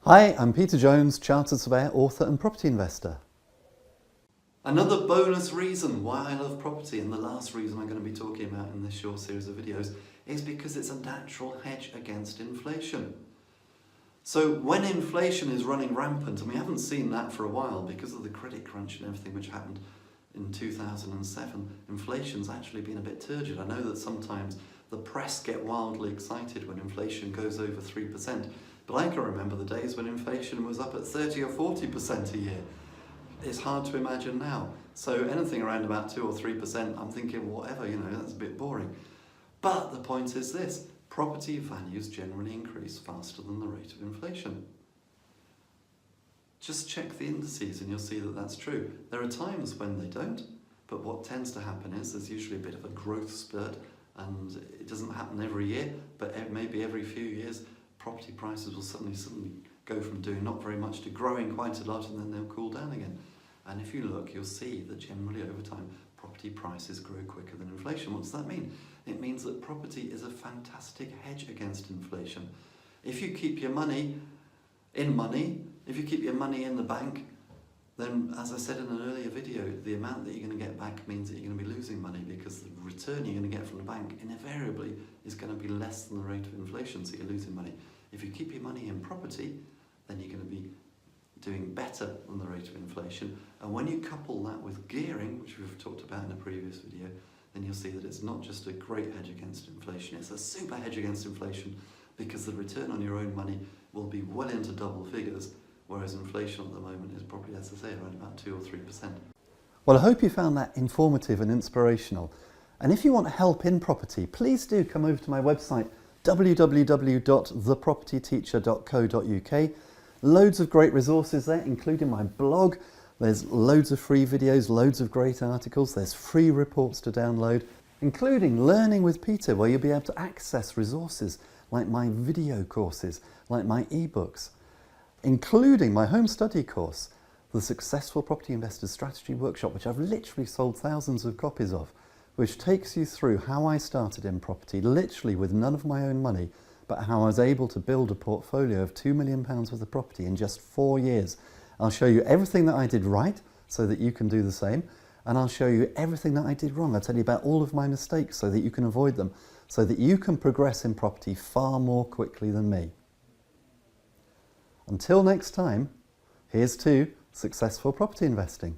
Hi, I'm Peter Jones, Chartered Surveyor, author and property investor. Another bonus reason why I love property, and the last reason I'm going to be talking about in this short series of videos, is because it's a natural hedge against inflation. So when inflation is running rampant, and we haven't seen that for a while because of the credit crunch and everything which happened in 2007, inflation's actually been a bit turgid. I know that sometimes the press get wildly excited when inflation goes over 3%, but I can remember the days when inflation was up at 30 or 40% a year. It's hard to imagine now. So anything around about 2 or 3%, I'm thinking, whatever, that's a bit boring. But the point is this: property values generally increase faster than the rate of inflation. Just check the indices and you'll see that that's true. There are times when they don't, but what tends to happen is there's usually a bit of a growth spurt, and it doesn't happen every year, but maybe every few years property prices will suddenly go from doing not very much to growing quite a lot, and then they'll cool down again. And if you look, you'll see that generally over time property prices grow quicker than inflation. What does that mean? It means that property is a fantastic hedge against inflation. If you keep your money in the bank, then, as I said in an earlier video, the amount that you're going to get back means that you're going to be losing money, because the return you're going to get from the bank invariably is going to be less than the rate of inflation, so you're losing money. If you keep your money in property, then you're going to be doing better than the rate of inflation. And when you couple that with gearing, which we've talked about in a previous video, then you'll see that it's not just a great hedge against inflation, it's a super hedge against inflation, because the return on your own money will be well into double figures, whereas inflation at the moment is probably, as I say, around about 2 or 3%. Well, I hope you found that informative and inspirational. And if you want help in property, please do come over to my website, www.thepropertyteacher.co.uk. Loads of great resources there, including my blog. There's loads of free videos, loads of great articles. There's free reports to download, including Learning with Peter, where you'll be able to access resources like my video courses, like my ebooks, including my home study course, the Successful Property Investors Strategy Workshop, which I've literally sold thousands of copies of, which takes you through how I started in property, literally with none of my own money, but how I was able to build a portfolio of £2 million worth of property in just 4 years. I'll show you everything that I did right so that you can do the same, and I'll show you everything that I did wrong. I'll tell you about all of my mistakes so that you can avoid them, so that you can progress in property far more quickly than me. Until next time, here's to successful property investing.